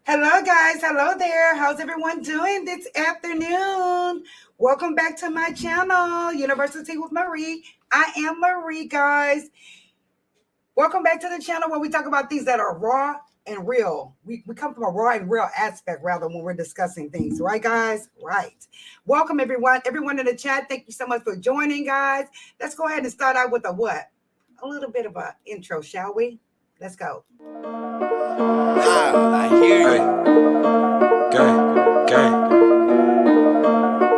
Hello, guys. Hello there. How's everyone doing this afternoon? Welcome back to my channel, University with Marie. I am Marie, guys. Welcome back to the channel where we talk about things that are raw and real. We come from a raw and real aspect rather when we're discussing things. Right, guys? Right. Welcome, everyone. Everyone in the chat, thank you so much for joining, guys. Let's go ahead and start out with a what? A little bit of an intro, shall we? Let's go. I hear you. Gang.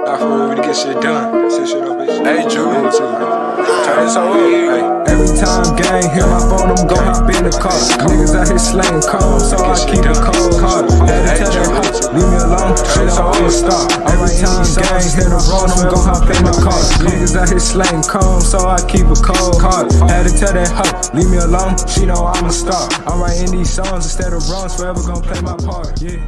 Not for real, we to get shit done. Set shit up, bitch. Hey, Drew. Turn this on. Hey. Every time gang hit my phone, I'm gon' hop in the car. Niggas out here slaying calls, so I keep it cold hard. Had to tell that hoe, leave me alone, shit I'ma stop. Every time gang hit the road, I'm gon' hop in the car. Niggas out here slaying calls, so I keep it cold hard. Had to tell that hoe, leave me alone, she know I'ma stop. I'm writing these songs instead of wrongs, forever gon' play my part, yeah.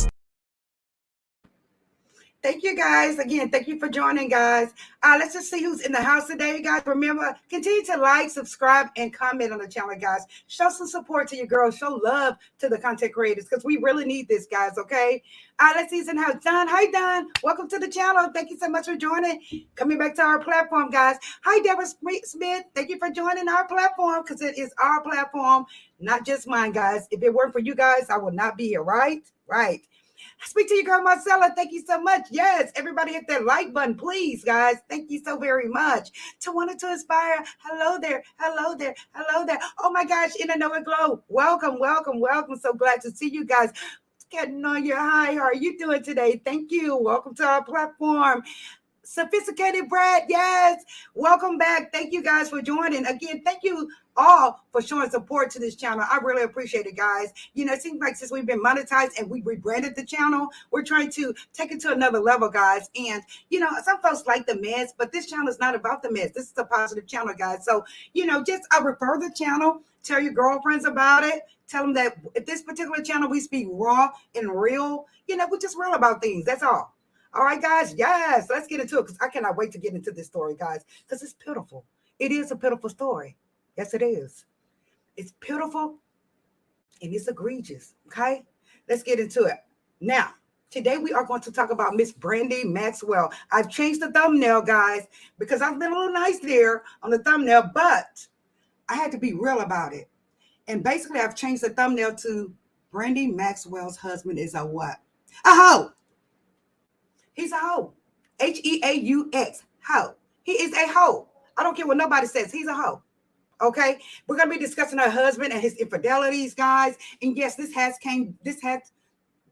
Thank you, guys. Again, thank you for joining, guys. Let's just see who's in the house today, guys. Remember, continue to like, subscribe, and comment on the channel, guys. Show some support to your girls. Show love to the content creators because we really need this, guys, okay? Let's see who's in the house. Don, hi, Don. Welcome to the channel. Thank you so much for joining. Coming back to our platform, guys. Hi, Deborah Smith. Thank you for joining our platform because it is our platform, not just mine, guys. If it weren't for you guys, I would not be here, right? Right. Speak to your girl, Marcella. Thank you so much. Yes, everybody hit that like button, please, guys. Thank you so very much. To Wanted to Inspire. Hello there. Hello there. Hello there. Oh, my gosh. In a Noah Glow. Welcome. So glad to see you guys. Getting on your high. How are you doing today? Thank you. Welcome to our platform. Sophisticated Brad, yes. Welcome back. Thank you guys for joining. Again, thank you all for showing support to this channel. I really appreciate it, guys. You know, it seems like since we've been monetized and we rebranded the channel, we're trying to take it to another level, guys. And, you know, some folks like the mess, but this channel is not about the mess. This is a positive channel, guys. So, you know, just refer the channel. Tell your girlfriends about it. Tell them that at this particular channel, we speak raw and real. You know, we're just real about things. That's all. All right, guys. Yes, let's get into it because I cannot wait to get into this story, guys, because it's pitiful. It is a pitiful story. Yes, it is. It's pitiful and it's egregious. Okay, let's get into it. Now, today we are going to talk about Miss Brandie Maxwell. I've changed the thumbnail, guys, because I've been a little nice there on the thumbnail, but I had to be real about it. And basically, I've changed the thumbnail to Brandie Maxwell's husband is a what? A hoe. He's a hoe. H-E-A-U-X. Hoe. He is a hoe. I don't care what nobody says. He's a hoe. Okay? We're going to be discussing her husband and his infidelities, guys. And yes, this has,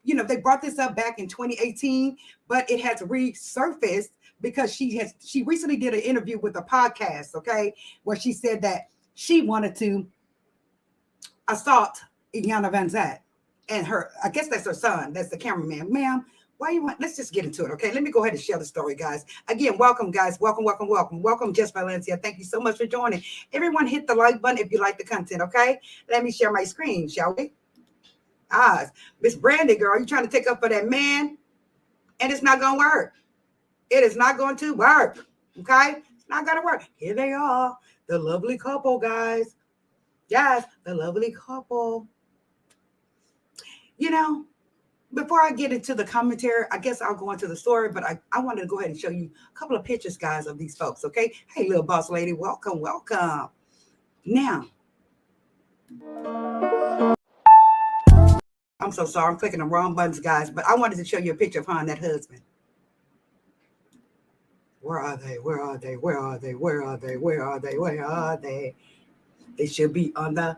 you know, they brought this up back in 2018, but it has resurfaced because she recently did an interview with a podcast, okay, where she said that she wanted to assault Iyanla Vanzant and her, I guess that's her son. That's the cameraman. Ma'am, why you want? Let's just get into it, okay? Let me go ahead and share the story, guys. Again, welcome, guys. Welcome. Welcome, Jess Valencia. Thank you so much for joining. Everyone hit the like button if you like the content, okay? Let me share my screen, shall we? Miss Brandie, girl, you trying to take up for that man? And it's not going to work. It is not going to work, okay? It's not going to work. Here they are, the lovely couple, guys. Yes, the lovely couple. You know, before I get into the commentary, I guess I'll go into the story, but I wanted to go ahead and show you a couple of pictures, guys, of these folks, okay? Hey, little boss lady, welcome. Now, I'm so sorry. I'm clicking the wrong buttons, guys, but I wanted to show you a picture of her and that husband. Where are they? They should be on the...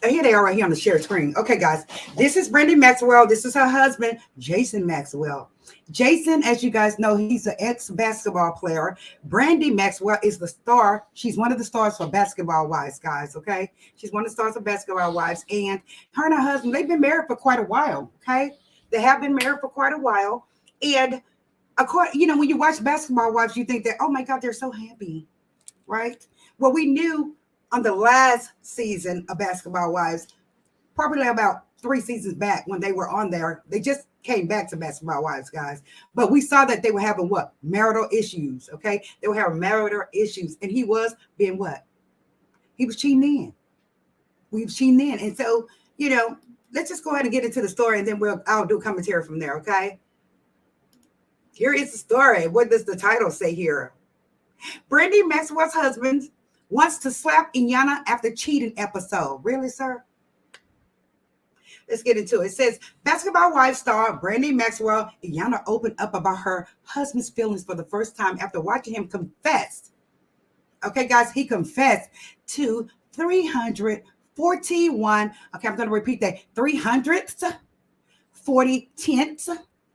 Here they are right here on the share screen. Okay, guys, this is Brandie Maxwell. This is her husband, Jason Maxwell. Jason, as you guys know, he's an ex-basketball player. Brandie Maxwell is the star. She's one of the stars for Basketball Wives, guys, okay? She's one of the stars of Basketball Wives. And her and her husband, they've been married for quite a while, okay? They have been married for quite a while. And, you know, when you watch Basketball Wives, you think that, oh, my God, they're so happy, right? Well, we knew on the last season of Basketball Wives, probably about 3 seasons back when they were on there, they just came back to Basketball Wives, guys. But we saw that they were having what? Marital issues, okay? They were having marital issues. And he was being what? He was cheating in. We was cheating in. And so, you know, let's just go ahead and get into the story, and then I'll do commentary from there, okay? Here is the story. What does the title say here? Brandie Maxwell's husband wants to slap Iyanla after cheating episode. Really, sir? Let's get into it. It says, Basketball Wives star Brandie Maxwell, Iyanla opened up about her husband's feelings for the first time after watching him confess. Okay, guys, he confessed to 341. Okay, I'm going to repeat that. 300th, 40 tenths,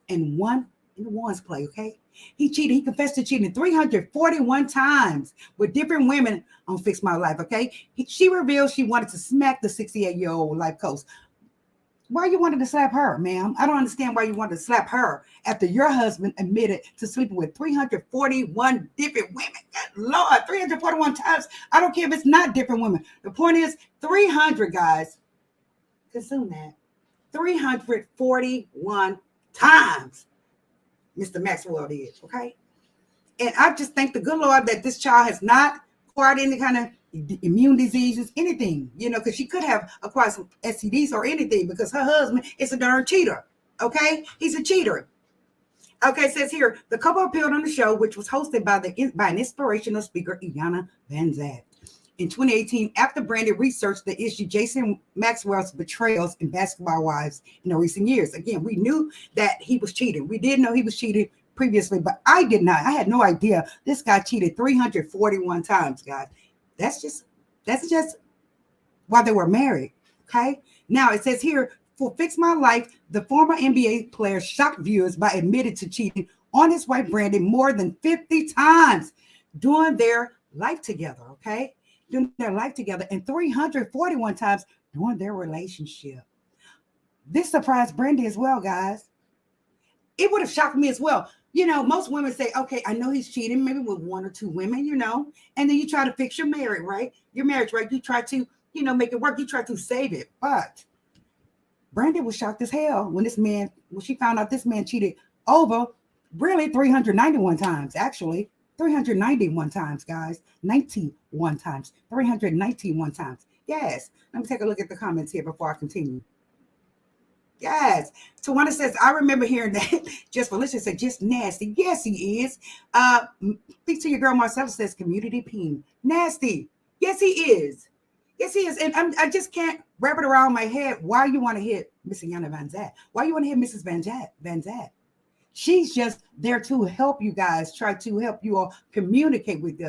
and one in the ones play, okay? He cheated. He confessed to cheating 341 times with different women on Fix My Life, okay? She revealed she wanted to smack the 68-year-old life coach. Why you wanted to slap her, ma'am? I don't understand why you wanted to slap her after your husband admitted to sleeping with 341 different women. Good Lord, 341 times. I don't care if it's not different women. The point is 300, guys. Consume that. 341 times Mr. Maxwell did, okay? And I just thank the good Lord that this child has not acquired any kind of immune diseases, anything, because she could have acquired some STDs or anything because her husband is a darn cheater, okay? He's a cheater. Okay, it says here, the couple appeared on the show, which was hosted by an inspirational speaker, Iyanla Vanzant. In 2018, after Brandie researched the issue, Jason Maxwell's betrayals in Basketball Wives in the recent years. Again, we knew that he was cheating. We did know he was cheating previously, but I did not. I had no idea this guy cheated 341 times, guys. That's just while they were married, okay? Now, it says here, for Fix My Life, the former NBA player shocked viewers by admitting to cheating on his wife, Brandie, more than 50 times during their life together, okay? During their life together, and 341 times during their relationship. This surprised Brandie as well, guys. It would have shocked me as well. Most women say, okay, I know he's cheating, maybe with one or two women, and then you try to fix your marriage, right? Your marriage, right? You try to, make it work. You try to save it. But Brandie was shocked as hell when she found out this man cheated over really 391 times, actually. 391 times, guys. 91 times. 391 times. Yes. Let me take a look at the comments here before I continue. Yes. Tawana says, I remember hearing that. Just Felicia said, just nasty. Yes, he is. Speak to your girl Marcella says, community peen. Nasty. Yes, he is. Yes, he is. And I just can't wrap it around my head. Why you want to hit Miss Iyanla Vanzant? Why you want to hit Mrs. Vanzant? She's just there to help you guys, try to help you all communicate with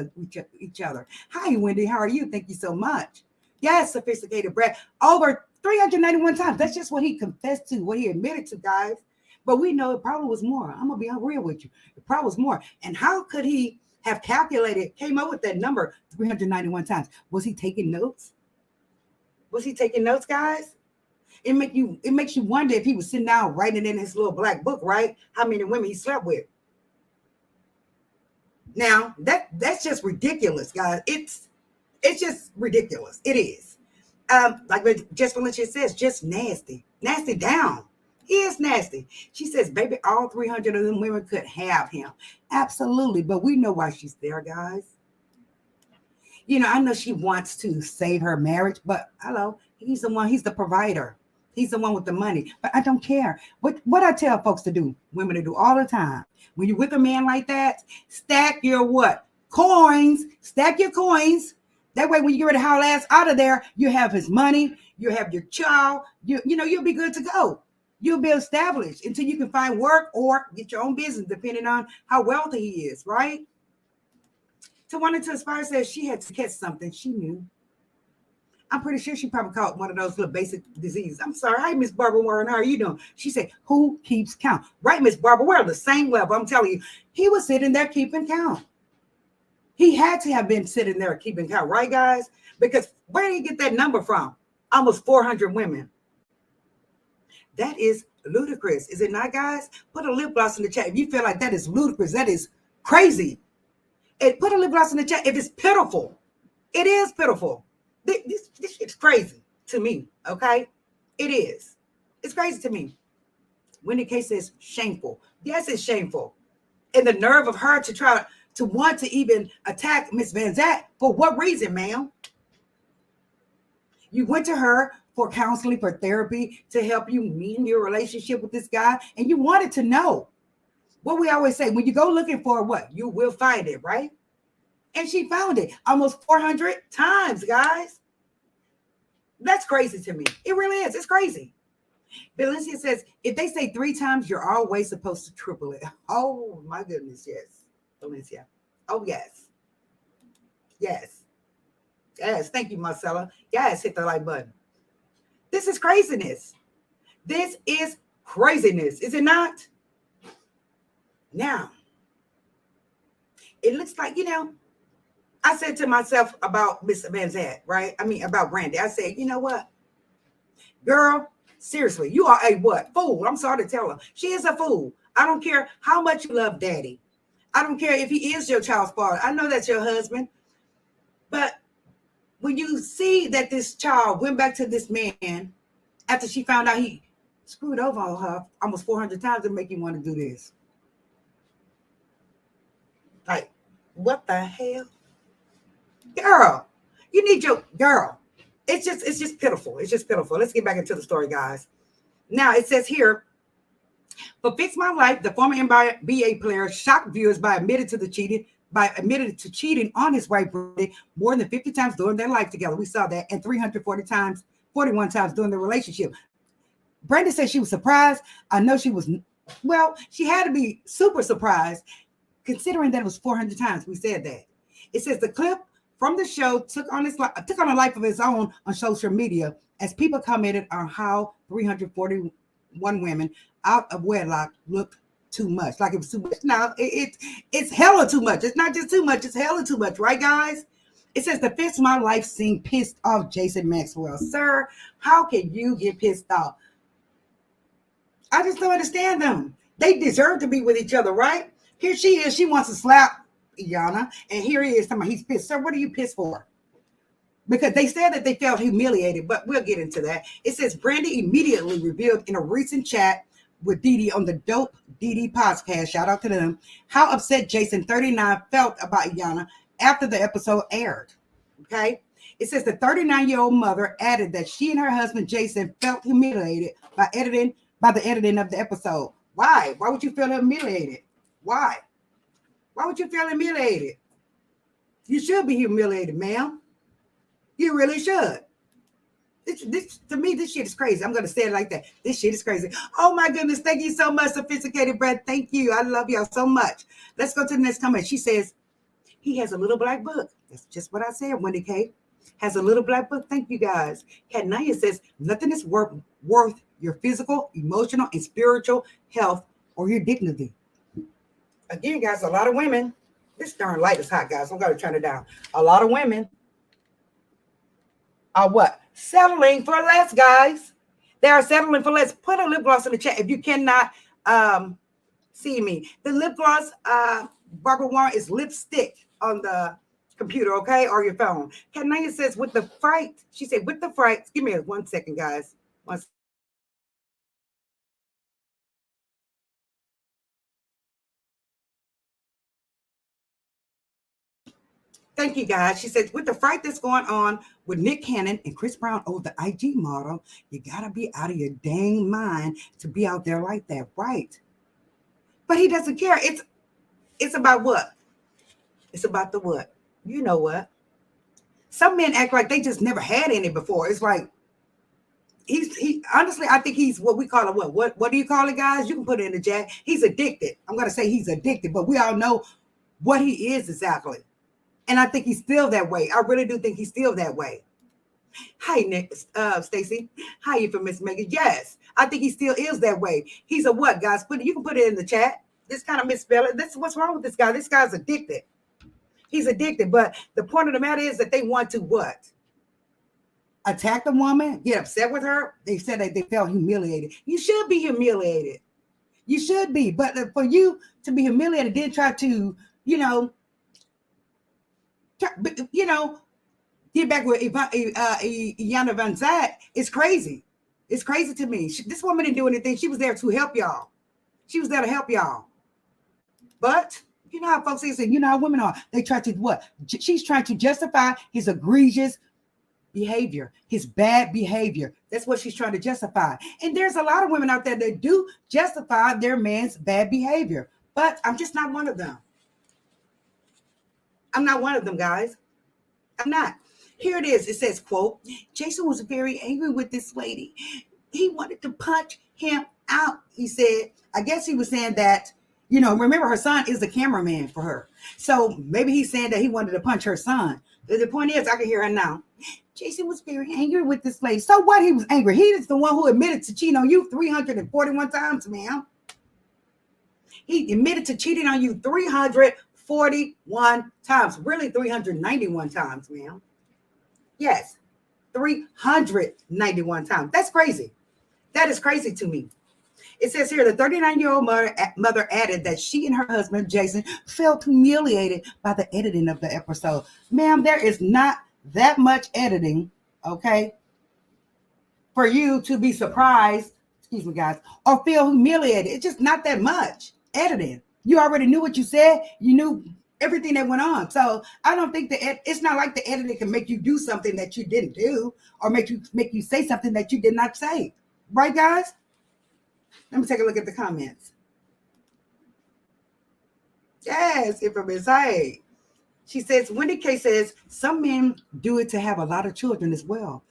each other. Hi, Wendy. How are you? Thank you so much. Yes, sophisticated Brad. Over 391 times. That's just what he confessed to, what he admitted to, guys. But we know it probably was more. I'm going to be real with you. It probably was more. And how could he have came up with that number 391 times? Was he taking notes? Was he taking notes, guys? It makes you wonder if he was sitting down writing in his little black book, right? How many women he slept with. Now, that's just ridiculous, guys. It's just ridiculous. It is. Like Just Felicia says, just nasty. Nasty down. He is nasty. She says, baby, all 300 of them women could have him. Absolutely. But we know why she's there, guys. I know she wants to save her marriage, but hello, he's the provider. He's the one with the money. But I don't care. What I tell folks to do, women to do all the time. When you're with a man like that, stack your what? Coins. Stack your coins. That way, when you get ready to haul ass out of there, you have his money, you have your child, you'll be good to go. You'll be established until you can find work or get your own business, depending on how wealthy he is, right? Tawana to Aspire says she had to catch something. She knew. I'm pretty sure she probably caught one of those little basic diseases. I'm sorry. Hi, Miss Barbara Warren. How are you doing? She said, who keeps count? Right, Miss Barbara. We're on the same level. I'm telling you, he was sitting there keeping count. He had to have been sitting there keeping count, right, guys? Because where did he get that number from? Almost 400 women. That is ludicrous, is it not, guys? Put a lip gloss in the chat. If you feel like that is ludicrous, that is crazy. And put a lip gloss in the chat if it's pitiful. It is pitiful. This shit's crazy to me, okay? It is. It's crazy to me. Wendy K says shameful. Yes, it's shameful. And the nerve of her to try to want to even attack Miss Vanzant. For what reason, ma'am? You went to her for counseling, for therapy, to help you mend your relationship with this guy, and you wanted to know. What we always say, when you go looking for what, you will find it, right? And she found it almost 400 times, guys. That's crazy to me. It really is. It's crazy. Valencia says, if they say 3 times, you're always supposed to triple it. Oh, my goodness, yes. Valencia. Oh, yes. Yes. Yes. Thank you, Marcella. Yes, hit the like button. This is craziness. This is craziness, is it not? Now, it looks like, I said to myself about Miss Van Zant, right? I mean, about Brandie. I said, you know what? Girl, seriously, you are a what? Fool. I'm sorry to tell her. She is a fool. I don't care how much you love daddy. I don't care if he is your child's father. I know that's your husband. But when you see that this child went back to this man after she found out he screwed over on her almost 400 times, to make you want to do this. Like, what the hell? Girl, you need your girl. It's just pitiful. It's just pitiful. Let's get back into the story, guys. Now it says here, for Fix My Life, the former NBA player shocked viewers by admitted to cheating on his wife Brandie more than 50 times during their life together. We saw that, and 41 times during their relationship. Brandie said she was surprised. I know she was. Well, she had to be super surprised, considering that it was 400 times. We said that. It says the clip from the show took on a life of its own on social media as people commented on how 341 women out of wedlock looked too much. Like it was too much. Now it's hella too much. It's not just too much, it's hella too much, right, guys? It says the Fix My Life scene pissed off Jason Maxwell. Sir, how can you get pissed off? I just don't understand them. They deserve to be with each other, right? Here she is. She wants to slap Iyanla, and here he is talking about he's pissed. Sir, what are you pissed for? Because they said that they felt humiliated, but we'll get into that. It says Brandie immediately revealed in a recent chat with Dee on the Dope Dee podcast, shout out to them, how upset Jason 39 felt about Iyanla after the episode aired. Okay. It says the 39-year-old mother added that she and her husband Jason felt humiliated by the editing of the episode. Why? Why would you feel humiliated? Why? Why would you feel humiliated? You should be humiliated, ma'am. You really should. This to me, this shit is crazy. I'm going to say it like that. This shit is crazy. Oh, my goodness. Thank you so much, Sophisticated Brad. Thank you. I love y'all so much. Let's go to the next comment. She says, he has a little black book. That's just what I said, Wendy K. Has a little black book. Thank you, guys. Kat Naya says, nothing is worth your physical, emotional, and spiritual health or your dignity. Again, guys, a lot of women, this darn light is hot, guys. I'm going to turn it down. A lot of women are what? Settling for less, guys. They are settling for less. Put a lip gloss in the chat if you cannot see me. The lip gloss, Barbara Warren, is lipstick on the computer, okay, or your phone. Kanaya says, with the fright, she said, with the fright, give me 1 second, guys. 1 second. Thank you, guys. She said, with the fight that's going on with Nick Cannon and Chris Brown over the IG model, you got to be out of your dang mind to be out there like that, right? But he doesn't care. It's about what? It's about the what? You know what? Some men act like they just never had any before. It's like, he honestly, I think he's what we call a what? What do you call it, guys? You can put it in the chat. He's addicted. I'm going to say he's addicted, but we all know what he is exactly. And I think he's still that way. I really do think he's still that way. Hi, Nick, Stacy. Hi, you for Miss Megan. Yes, I think he still is that way. He's a what, guys? You can put it in the chat. This kind of misspelling. This what's wrong with this guy. This guy's addicted. He's addicted. But the point of the matter is that they want to what? Attack the woman, get upset with her. They said that they felt humiliated. You should be humiliated. You should be. But for you to be humiliated, then try to, get back with Iyanla Van Zant, it's crazy. It's crazy to me. This woman didn't do anything. She was there to help y'all. She was there to help y'all. But you know how folks say, you know how women are. They try to what? She's trying to justify his egregious behavior, his bad behavior. That's what she's trying to justify. And there's a lot of women out there that do justify their man's bad behavior, but I'm just not one of them. I'm not one of them, guys. I'm not. Here it is. It says, quote, Jason was very angry with this lady. He wanted to punch him out. He said, I guess he was saying that, remember her son is the cameraman for her. So maybe he's saying that he wanted to punch her son. The point is, I can hear her now. Jason was very angry with this lady. So what? He was angry. He is the one who admitted to cheating on you 341 times, ma'am. He admitted to cheating on you 341 times. Really 391 times, ma'am. Yes, 391 times. That's crazy. That is crazy to me. It says here, the 39-year-old mother added that she and her husband, Jason, felt humiliated by the editing of the episode. Ma'am, there is not that much editing, okay, for you to be surprised, excuse me, guys, or feel humiliated. It's just not that much editing. You already knew what you said. You knew everything that went on. So I don't think it's not like the editing can make you do something that you didn't do or make you say something that you did not say. Right, guys? Let me take a look at the comments. Yes, infamous. Hey. She says, Wendy K says, some men do it to have a lot of children as well.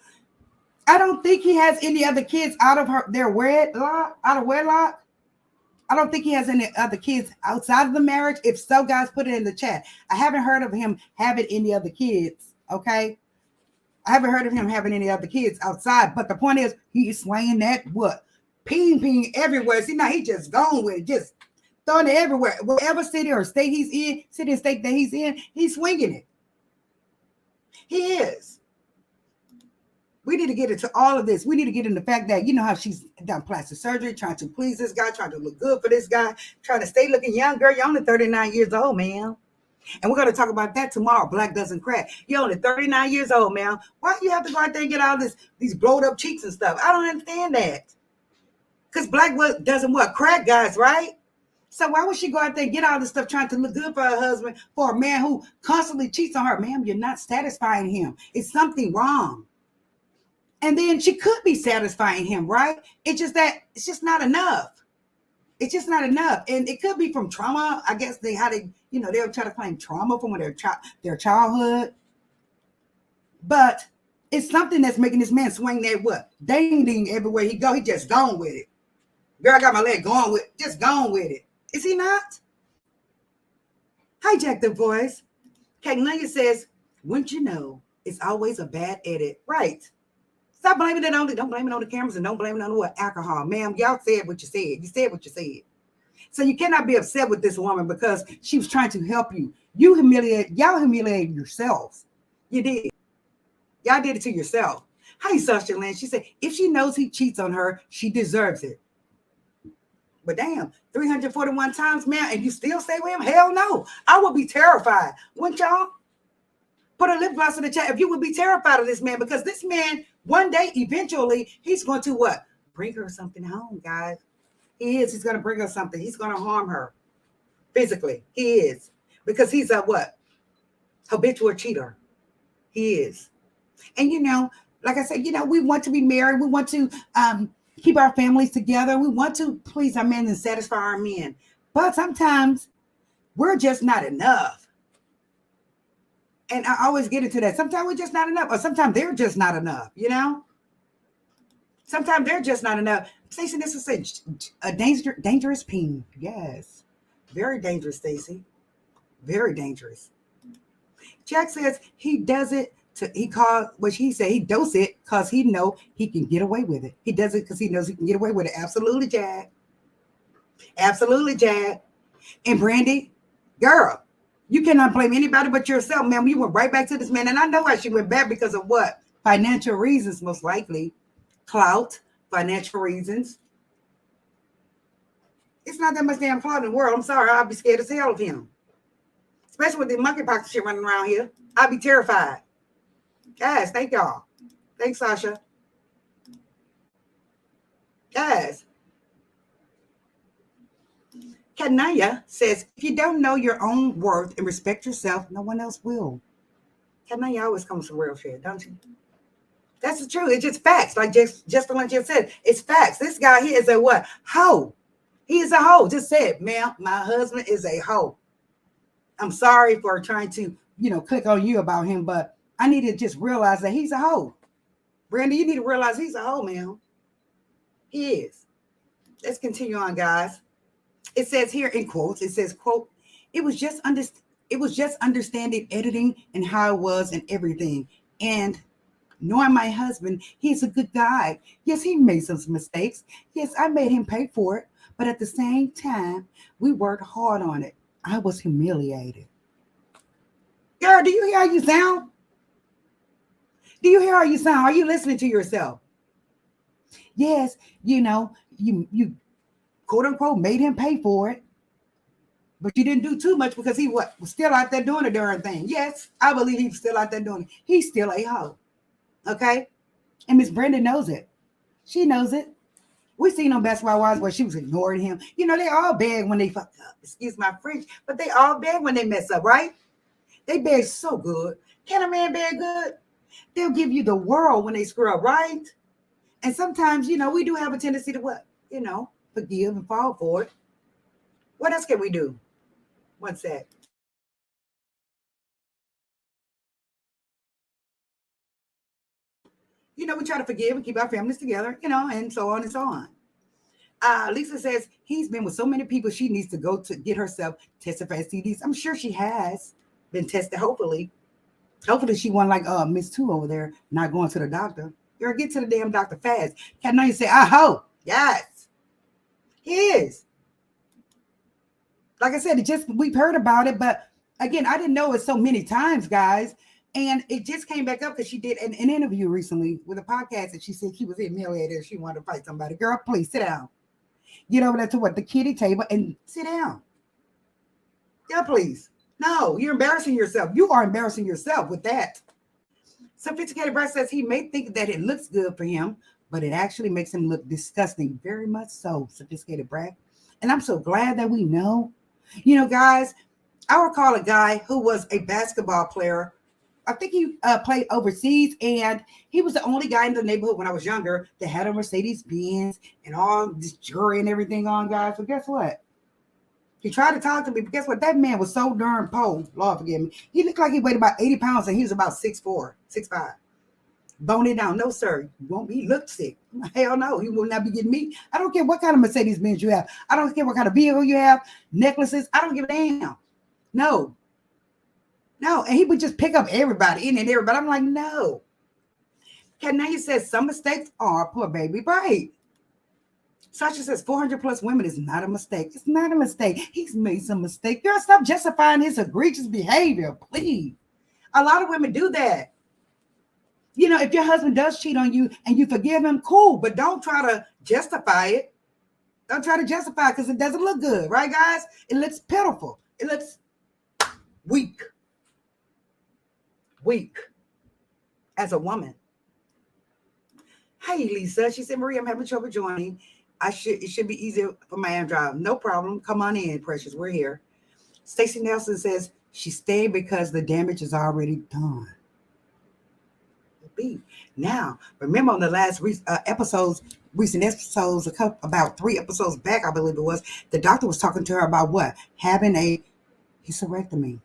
I don't think he has any other kids out of wedlock. I don't think he has any other kids outside of the marriage. If so, guys, put it in the chat. I haven't heard of him having any other kids, okay? I haven't heard of him having any other kids outside. But the point is, he's swinging that what? Ping everywhere. See, now he just gone with it. Just throwing it everywhere. Whatever city or state he's in, city or state that he's in, he's swinging it. He is. We need to get into all of this. We need to get into the fact that, how she's done plastic surgery, trying to please this guy, trying to look good for this guy, trying to stay looking young. Girl, you're only 39 years old, man. And we're going to talk about that tomorrow. Black doesn't crack. You're only 39 years old, man. Why do you have to go out there and get all these blowed up cheeks and stuff? I don't understand that. Because black doesn't crack, guys, right? So why would she go out there and get all this stuff trying to look good for her husband, for a man who constantly cheats on her? Ma'am, you're not satisfying him. It's something wrong. And then she could be satisfying him, right? It's just that it's just not enough. It's just not enough. And it could be from trauma. I guess they'll try to claim trauma from their childhood. But it's something that's making this man swing that ding everywhere he go. He just gone with it. Girl, I got my leg going with it. Just gone with it. Is he not? Hijack the voice. Cagnania says, wouldn't you know, it's always a bad edit. Right. Stop blaming it don't blame it on the cameras and don't blame it on alcohol. Ma'am, y'all said what you said. You said what you said. So you cannot be upset with this woman because she was trying to help you. Y'all humiliated yourselves. You did. Y'all did it to yourself. Hi, Sasha Lynn. She said, if she knows he cheats on her, she deserves it. But damn, 341 times, man, and you still stay with him? Hell no. I would be terrified. Wouldn't y'all? Put a lip gloss in the chat if you would be terrified of this man, because this man, one day, eventually, he's going to what? Bring her something home, guys. He is. He's going to bring her something. He's going to harm her physically. He is. Because he's a what? Habitual cheater. He is. And, like I said, we want to be married. We want to keep our families together. We want to please our men and satisfy our men. But sometimes we're just not enough. And I always get into that. Sometimes we're just not enough. Or sometimes they're just not enough, Sometimes they're just not enough. Stacey, this is a dangerous ping. Yes. Very dangerous, Stacey. Very dangerous. Jack says he does it. He does it because he know he can get away with it. He does it because he knows he can get away with it. Absolutely, Jack. Absolutely, Jack. And Brandie, girl, you cannot blame anybody but yourself, ma'am. You went right back to this man. And I know why she went back, because of what? Financial reasons, most likely. Clout, financial reasons. It's not that much damn clout in the world. I'm sorry. I'll be scared as hell of him. Especially with the monkeypox shit running around here. I'll be terrified. Guys, thank y'all. Thanks, Sasha. Guys. Kanaya says, if you don't know your own worth and respect yourself, no one else will. Kanaya always comes from real shit, don't you? That's the truth. It's just facts. Like just like you said, it's facts. This guy here is a what? Hoe. He is a hoe. Just said, ma'am, my husband is a hoe. I'm sorry for trying to, click on you about him, but I need to just realize that he's a hoe. Brandie, you need to realize he's a hoe, man. He is. Let's continue on, guys. It says here in quotes, it says, quote, it was just understanding editing and how it was and everything. And knowing my husband, he's a good guy. Yes, he made some mistakes. Yes, I made him pay for it. But at the same time, we worked hard on it. I was humiliated. Girl, do you hear how you sound? Do you hear how you sound? Are you listening to yourself? Yes, you quote unquote made him pay for it. But you didn't do too much because he was still out there doing the darn thing. Yes, I believe he's still out there doing it. He's still a hoe. Okay? And Miss Brenda knows it. She knows it. We seen on Basketball Wives where she was ignoring him. They all beg when they fuck up. Excuse my French. But they all beg when they mess up, right? They beg so good. Can a man beg good? They'll give you the world when they screw up, right? And sometimes, we do have a tendency to what? Forgive and fall for it. What else can we do? What's that? We try to forgive and keep our families together, and so on and so on. Lisa says he's been with so many people she needs to go to get herself tested for STDs. I'm sure she has been tested, hopefully. Hopefully she won like Miss Two over there, not going to the doctor. Girl, get to the damn doctor fast. Can now you say, I hope. Yes. He is. Like I said, we've heard about it, but again, I didn't know it so many times, guys. And it just came back up because she did an interview recently with a podcast and she said she was humiliated. She wanted to fight somebody. Girl, please sit down. Get over there to the kiddie table and sit down. Yeah, please. No, you're embarrassing yourself. You are embarrassing yourself with that. Sophisticated Brad says he may think that it looks good for him, but it actually makes him look disgusting. Very much so, Sophisticated Brad. And I'm so glad that we know. Guys, I recall a guy who was a basketball player. I think he played overseas, and he was the only guy in the neighborhood when I was younger that had a Mercedes-Benz and all this jewelry and everything on, guys. But guess what? He tried to talk to me, but guess what? That man was so darn poor. Lord forgive me. He looked like he weighed about 80 pounds, and he was about 6'4", 6'5". Bone it down. No, sir. You won't be look sick. Hell no. He will not be getting me. I don't care what kind of Mercedes-Benz you have. I don't care what kind of vehicle you have, necklaces. I don't give a damn. No. And he would just pick up everybody, in and everybody. I'm like, no. Okay, now you said some mistakes are poor baby. Right. Sasha says 400 plus women is not a mistake. It's not a mistake. He's made some mistake. Girl, stop justifying his egregious behavior, please. A lot of women do that. If your husband does cheat on you and you forgive him, cool, but don't try to justify it. Don't try to justify it because it doesn't look good, right, guys? It looks pitiful. It looks weak. Weak as a woman. Hey, Lisa. She said, Marie, I'm having trouble joining. It should be easier for my Android. No problem. Come on in, precious. We're here. Stacey Nelson says she stayed because the damage is already done. Now, remember on the last recent episodes, about 3 episodes back, I believe it was, the doctor was talking to her about what? Having a hysterectomy.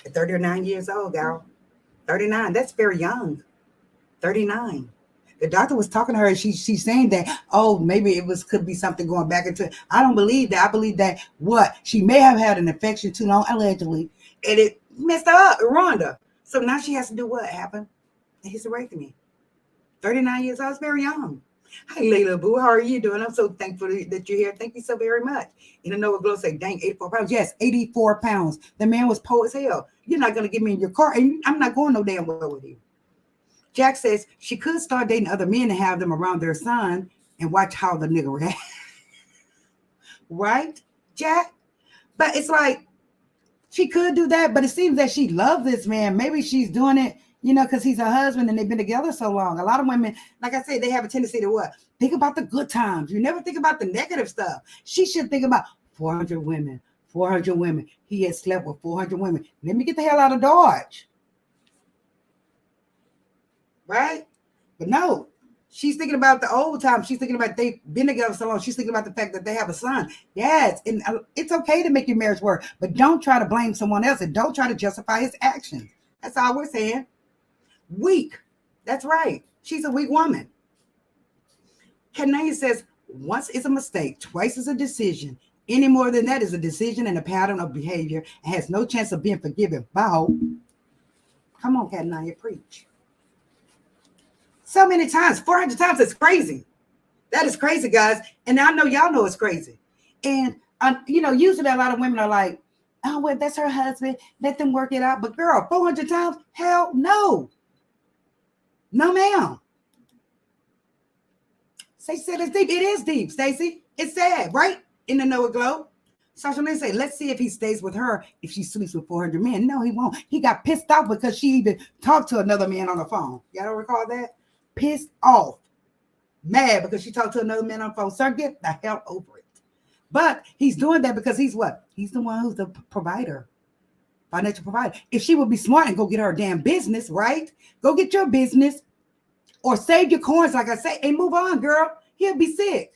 At 39 years old, gal. 39. That's very young. 39. The doctor was talking to her and she's saying that, maybe could be something going back into it. I don't believe that. I believe that she may have had an infection too long, allegedly, and it messed her up, Rhonda. So now she has to do what happened? A hysterectomy. 39 years old is very young. Hi, Layla Boo. How are you doing? I'm so thankful that you're here. Thank you so very much. Noah Glow say, dang, 84 pounds. Yes, 84 pounds. The man was poor as hell. You're not going to get me in your car, and I'm not going no damn well with you. Jack says she could start dating other men and have them around their son and watch how the nigga reacts. Right, Jack? But it's like, she could do that, but it seems that she loves this man. Maybe she's doing it, because he's her husband and they've been together so long. A lot of women, like I said, they have a tendency to what? Think about the good times. You never think about the negative stuff. She should think about 400 women, 400 women. He has slept with 400 women. Let me get the hell out of Dodge. right? But no, she's thinking about the old times. She's thinking about they've been together so long. She's thinking about the fact that they have a son. Yes, and it's okay to make your marriage work, but don't try to blame someone else and don't try to justify his actions. That's all we're saying. Weak. That's right. She's a weak woman. Kanaya says, once is a mistake, twice is a decision. Any more than that is a decision and a pattern of behavior and has no chance of being forgiven. Bow. Come on, Kanaya, preach. So many times, 400 times, it's crazy. That is crazy, guys. And I know y'all know it's crazy. And, usually a lot of women are like, oh, well, that's her husband. Let them work it out. But girl, 400 times? Hell no. No, ma'am. Stacey said it's deep. It is deep, Stacey. It's sad, right? In the Noah Globe. Sasha May say, let's see if he stays with her if she sleeps with 400 men. No, he won't. He got pissed off because she even talked to another man on the phone. Y'all don't recall that? Pissed off. Mad because she talked to another man on the phone. Sir, get the hell over it. But he's doing that because he's what? He's the one who's the provider. Financial provider. If she would be smart and go get her damn business, right? Go get your business. Or save your coins, like I say, and move on, girl. He'll be sick.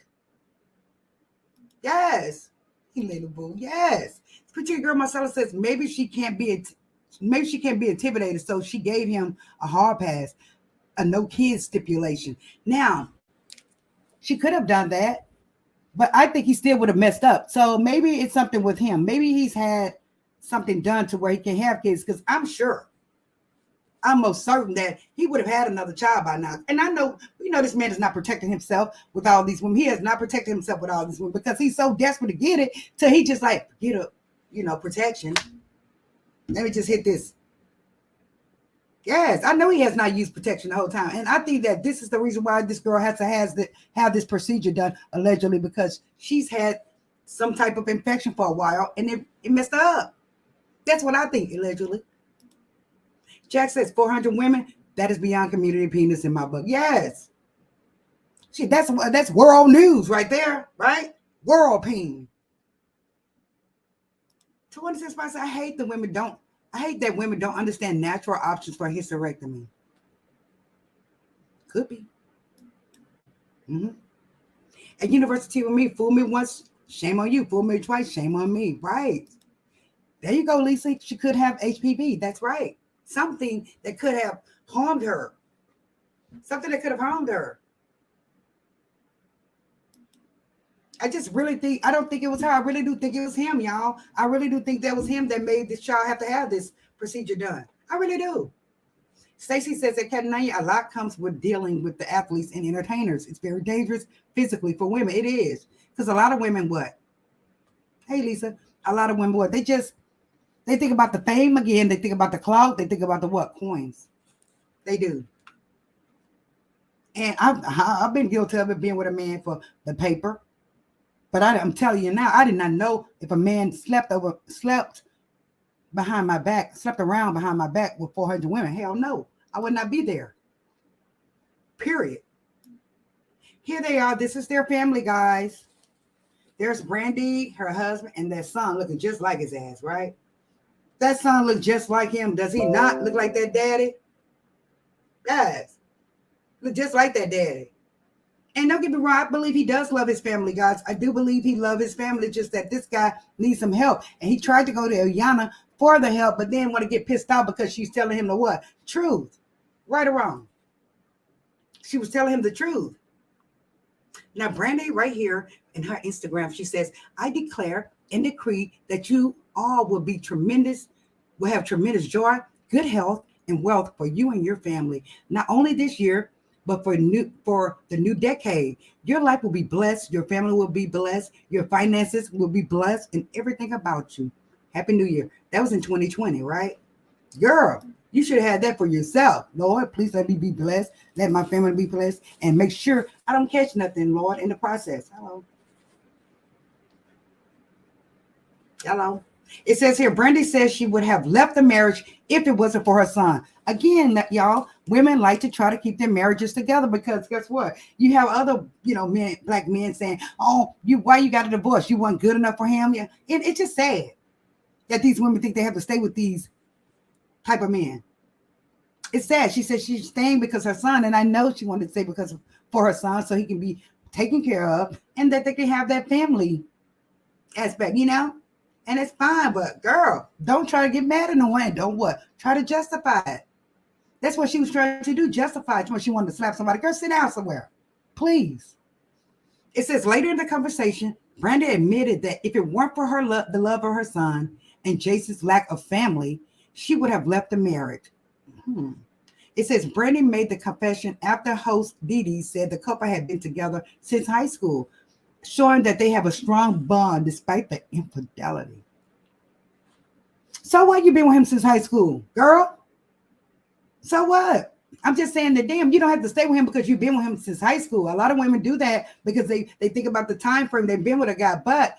Yes. He little boo. Yes. Pretty girl Marcella says maybe she can't be intimidated, so she gave him a hard pass, a no kids stipulation. Now, she could have done that, but I think he still would have messed up. So maybe it's something with him. Maybe he's had something done to where he can have kids, because I'm most certain that he would have had another child by now. And I know, this man is not protecting himself with all these women. He has not protected himself with all these women because he's so desperate to get it till he just like, get a, protection. Let me just hit this. Yes, I know he has not used protection the whole time. And I think that this is the reason why this girl has to have this procedure done, allegedly, because she's had some type of infection for a while and it messed her up. That's what I think, allegedly. Jack says 400 women, that is beyond community penis in my book. Yes. That's world news right there, right? World peen. 26 says, I hate that women don't understand natural options for hysterectomy. Could be. Mm-hmm. At university with me, fool me once, shame on you. Fool me twice, shame on me. Right. There you go, Lisa. She could have HPV. That's right. Something that could have harmed her. I just really I don't think it was her. I really do think it was him, y'all. I really do think that was him that made this child have to have this procedure done. I really do. Stacey says that a lot comes with dealing with the athletes and entertainers. It's very dangerous physically for women. It is. Because a lot of women, what? Hey, Lisa. A lot of women, what? They think about the fame again. They think about the clout. They think about the what? Coins. They do. And I've been guilty of it, being with a man for the paper. But I'm telling you now, I did not know if a man slept around behind my back with 400 women. Hell no. I would not be there. Period. Here they are. This is their family, guys. There's Brandie, her husband, and their son looking just like his ass, right? That son look just like him. Does he not look like that daddy? Yes. Look just like that daddy. And don't get me wrong, I believe he does love his family, guys. I do believe he loves his family, just that this guy needs some help. And he tried to go to Iyanla for the help, but then want to get pissed off because she's telling him the what? Truth. Right or wrong? She was telling him the truth. Now, Brandie, right here in her Instagram, she says, I declare and decree that you all will have tremendous joy, good health, and wealth for you and your family. Not only this year, but for the new decade. Your life will be blessed. Your family will be blessed. Your finances will be blessed, and everything about you. Happy New Year. That was in 2020, right? Girl, you should have had that for yourself. Lord, please let me be blessed. Let my family be blessed. And make sure I don't catch nothing, Lord, in the process. Hello. It says here, Brandie says she would have left the marriage if it wasn't for her son. Again, y'all, women like to try to keep their marriages together because guess what? You have other, men, black men saying, oh, why you got a divorce? You weren't good enough for him? Yeah. It's just sad that these women think they have to stay with these type of men. It's sad. She said she's staying because her son, and I know she wanted to stay for her son, so he can be taken care of, and that they can have that family aspect, And it's fine, but girl, don't try to get mad at no one. Don't what? Try to justify it. That's what she was trying to do, justify it when she wanted to slap somebody. Girl, sit down somewhere, please. It says later in the conversation, Brandie admitted that if it weren't for the love of her son and Jason's lack of family, she would have left the marriage. It says Brandie made the confession after host Dee said the couple had been together since high school, showing that they have a strong bond despite the infidelity. So what? You been with him since high school, girl? So what? I'm just saying that, damn, you don't have to stay with him because you've been with him since high school. A lot of women do that because they think about the time frame they've been with a guy. But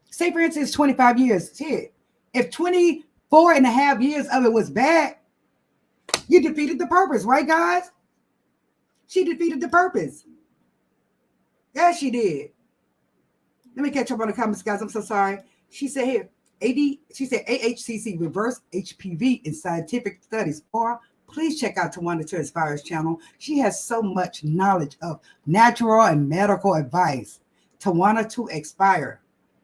say, for instance, 25 years. Shit. If 24 and a half years of it was bad, you defeated the purpose, right, guys? She defeated the purpose. Yeah, she did. Let me catch up on the comments, guys. I'm so sorry. She said here, she said AHCC, reverse HPV in scientific studies, or please check out Tawana to Inspire's channel. She has so much knowledge of natural and medical advice. Tawana to Expire.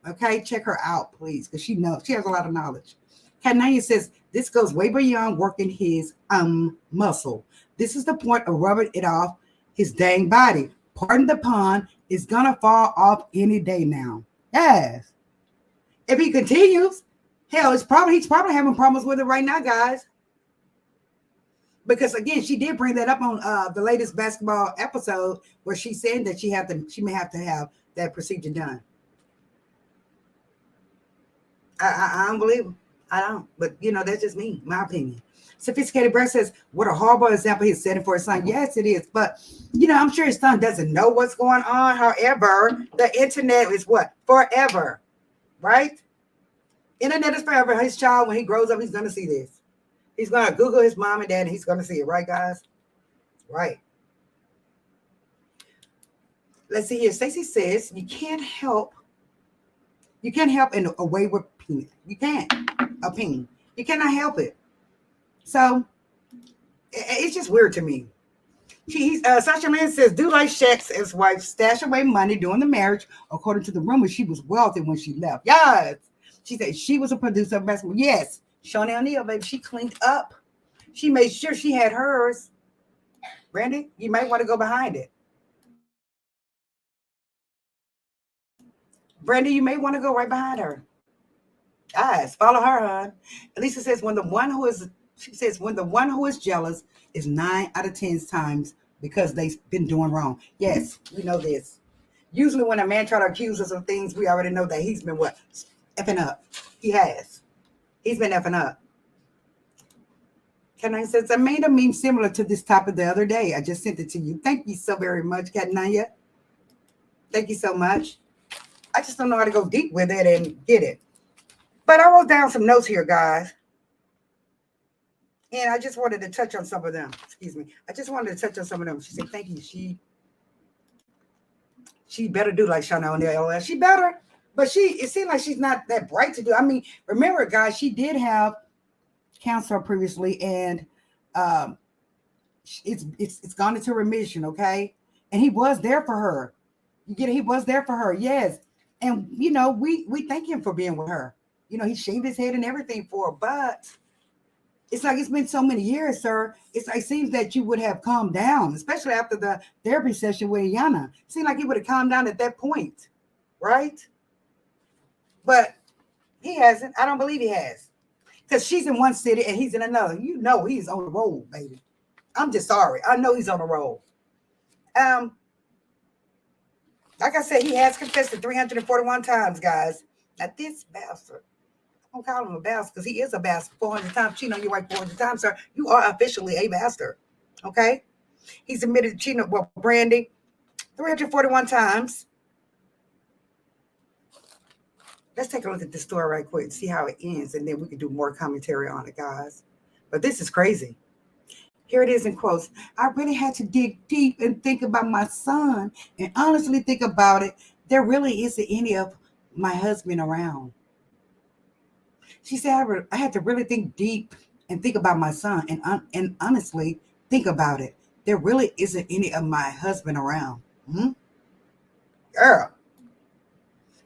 Okay, check her out, please, because she has a lot of knowledge. Kanaya says, this goes way beyond working his muscle. This is the point of rubbing it off his dang body. Pardon the pun, is gonna fall off any day now. Yes. If he continues, hell, he's probably having problems with it right now, guys. Because again, she did bring that up on the latest basketball episode where she's saying that she may have to have that procedure done. I don't believe him. I don't. But that's just me, my opinion. Sophisticated Breast says, what a horrible example he's setting for his son. Yes, it is. But I'm sure his son doesn't know what's going on. However, the internet is what? Forever. Right? Internet is forever. His child, when he grows up, he's gonna see this. He's going to Google his mom and dad, and he's going to see it. Right, guys? Right. Let's see here. Stacey says, you can't help in a wayward penis. You can't. A peen. You cannot help it. So, it's just weird to me. Sasha Lynn says, do like Shaq's ex-wife stash away money during the marriage. According to the rumors, she was wealthy when she left. Yes. She said she was a producer of basketball. Yes. Shawnee O'Neal, baby, she cleaned up. She made sure she had hers. Brandie, you might want to go behind it. Brandie, you may want to go right behind her. Guys, follow her, hon. Elisa says, when the one who is jealous is 9 out of 10 times because they've been doing wrong. Yes, we know this. Usually when a man tries to accuse us of things, we already know that he's been what? Effing up. He has. He's been effing up. Kanaya says, I made a meme similar to this topic the other day. I just sent it to you. Thank you so very much, Kanaya. Thank you so much. I just don't know how to go deep with it and get it. But I wrote down some notes here, guys. And I just wanted to touch on some of them. Excuse me. I just wanted to touch on some of them. She said, thank you. She better do like Shawnee O'Neal. She better. But it seems like she's not that bright to do. I mean, remember, guys, she did have cancer previously, and it's gone into remission, okay? And he was there for her. You get it? He was there for her, yes. And we thank him for being with her. He shaved his head and everything for her, but it's like it's been so many years, sir. It's like it seems that you would have calmed down, especially after the therapy session with Yana. It seemed like he would have calmed down at that point, right? But he hasn't. I don't believe he has. Because she's in one city and he's in another. He's on the road, baby. I'm just sorry. I know he's on the road. Like I said, he has confessed it 341 times, guys. Now, this bastard, I don't call him a bastard because he is a bastard. 400 times, cheating on your wife 400 times, sir. You are officially a bastard, okay? He's admitted to cheating on Brandie 341 times. Let's take a look at this story right quick, see how it ends, and then we can do more commentary on it, guys. But this is crazy. Here it is in quotes. I really had to dig deep and think about my son and honestly think about it. There really isn't any of my husband around. She said, I had to really think deep and think about my son. And honestly, think about it. There really isn't any of my husband around. Girl.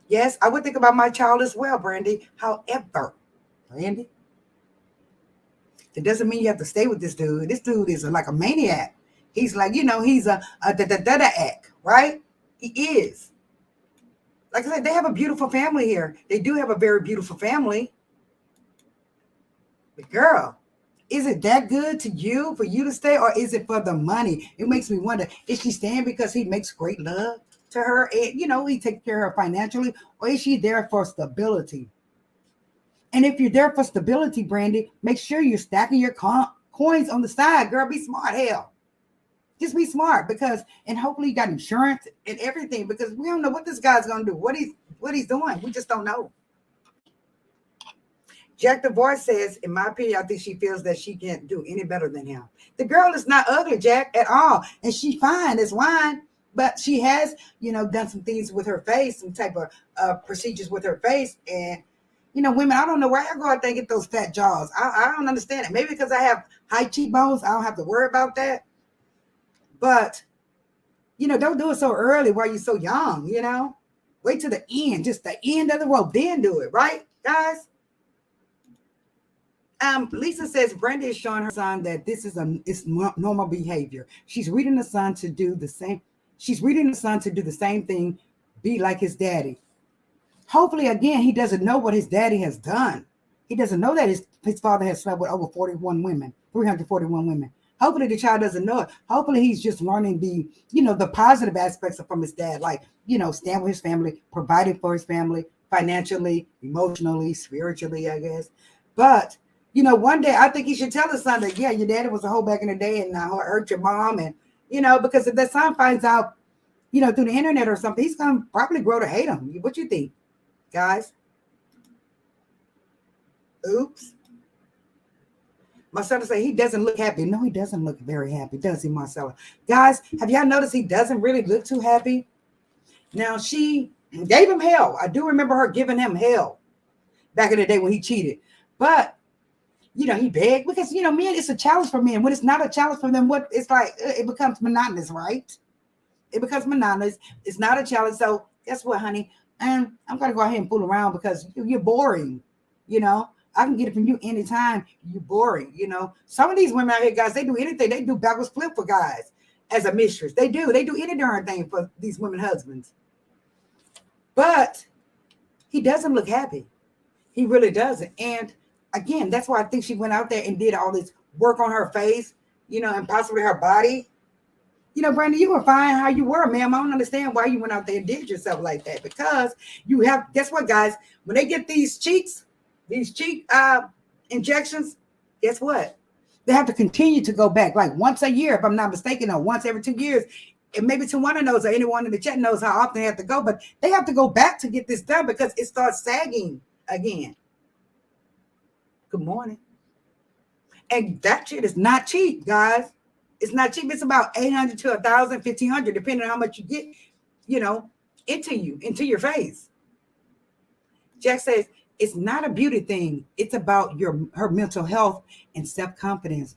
Yes, I would think about my child as well, Brandie. However, Brandie, it doesn't mean you have to stay with this dude. This dude is like a maniac. He's like, he's a act, right? He is. Like I said, they have a beautiful family here. They do have a very beautiful family. But girl, is it that good to you for you to stay, or is it for the money? It makes me wonder, is she staying because he makes great love to her and, he takes care of her financially, or is she there for stability? And if you're there for stability, Brandie, make sure you're stacking your coins on the side. Girl, be smart, hell. Just be smart and hopefully you got insurance and everything, because we don't know what this guy's going to do, what he's doing. We just don't know. Jack Divorce says, in my opinion, I think she feels that she can't do any better than him. The girl is not ugly, Jack, at all. And she's fine as wine. But she has, done some things with her face, some type of procedures with her face. And, women, I don't know where I go out there and get those fat jaws. I don't understand it. Maybe because I have high cheekbones, I don't have to worry about that. But, don't do it so early while you're so young, Wait till the end, just the end of the rope, then do it, right, guys? Lisa says Brandie is showing her son that this is it's normal behavior. She's reading the son to do the same. She's reading the son to do the same thing, be like his daddy. Hopefully, again, he doesn't know what his daddy has done. He doesn't know that his father has slept with over 341 women. Hopefully, the child doesn't know it. Hopefully, he's just learning the positive aspects from his dad, like, stand with his family, providing for his family, financially, emotionally, spiritually, I guess. But one day I think he should tell his son that, yeah, your daddy was a hoe back in the day and hurt your mom. And, because if that son finds out, through the internet or something, he's going to probably grow to hate him. What you think, guys? Oops. Marcella said he doesn't look happy. No, he doesn't look very happy, does he, Marcella? Guys, have y'all noticed he doesn't really look too happy? Now, she gave him hell. I do remember her giving him hell back in the day when he cheated. But he begged because, men, it's a challenge for men. When it's not a challenge for them, it's like, it becomes monotonous, right? It becomes monotonous. It's not a challenge. So guess what, honey? I'm going to go ahead and fool around because you're boring. I can get it from you anytime. You're boring. Some of these women out here, guys, they do anything. They do backwards flip for guys as a mistress. They do any darn thing for these women husbands. But he doesn't look happy. He really doesn't. And again, that's why I think she went out there and did all this work on her face, and possibly her body. Brandie, you were fine how you were, ma'am. I don't understand why you went out there and did yourself like that, because guess what, guys? When they get these cheek injections, guess what? They have to continue to go back like once a year, if I'm not mistaken, or once every 2 years. And maybe Tawana knows, or anyone in the chat knows how often they have to go, but they have to go back to get this done because it starts sagging again. Good morning. And that shit is not cheap, guys. It's not cheap. It's about $800 to $1,000, $1,500, depending on how much you get, into your face. Jack says, it's not a beauty thing. It's about her mental health and self-confidence.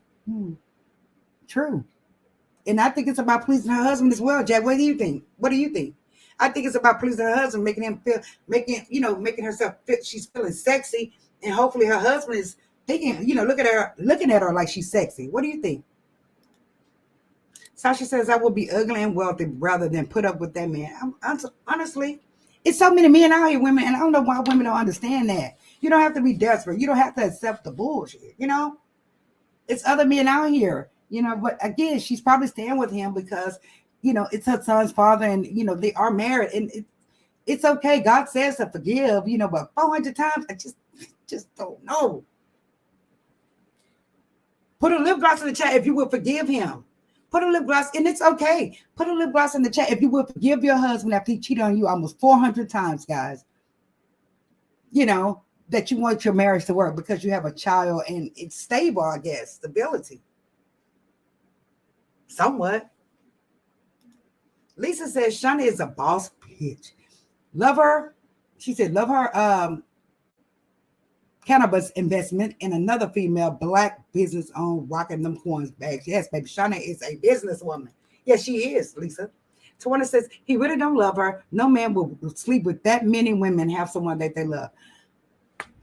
True. And I think it's about pleasing her husband as well, Jack. What do you think? I think it's about pleasing her husband, making herself feel she's feeling sexy. And hopefully her husband is thinking, looking at her like she's sexy. What do you think? Sasha says, I will be ugly and wealthy rather than put up with that man. Honestly, it's so many men out here, women, and I don't know why women don't understand that. You don't have to be desperate. You don't have to accept the bullshit, It's other men out here, but again, she's probably staying with him because, it's her son's father and, they are married. And it's okay. God says to forgive, but 400 times, I just don't know. Put a lip gloss in the chat if you will forgive him. Put a lip gloss, and it's okay. Put a lip gloss in the chat if you will forgive your husband after he cheated on you almost 400 times, guys. That you want your marriage to work because you have a child and it's stable, I guess, stability. Somewhat. Lisa says Shani is a boss bitch. Love her. She said, love her. cannabis investment in another female black business owned rocking them coins bags. Yes, baby, Shauna is a businesswoman. Yes, she is, Lisa. Tawana says he really don't love her. No man will sleep with that many women, have someone that they love.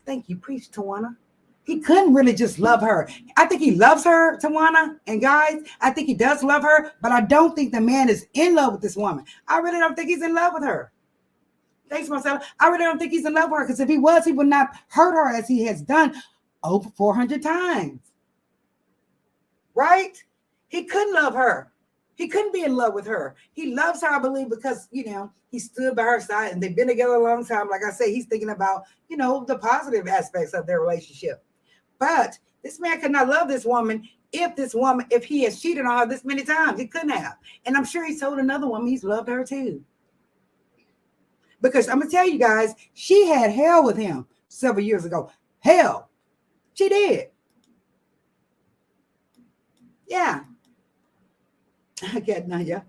Thank you, preach, Tawana. He couldn't really just love her. I think he loves her, Tawana. And guys, I think he does love her, but I don't think the man is in love with this woman. I really don't think he's in love with her. Thanks, Marcella. I really don't think he's in love with her, because if he was, he would not hurt her as he has done over 400 times. Right? He couldn't love her. He couldn't be in love with her. He loves her, I believe, because, he stood by her side and they've been together a long time. Like I say, he's thinking about, the positive aspects of their relationship. But this man could not love this woman if he has cheated on her this many times. He couldn't have. And I'm sure he told another woman he's loved her too. Because I'm going to tell you guys, she had hell with him several years ago. Hell. She did. Yeah. Okay, Naya.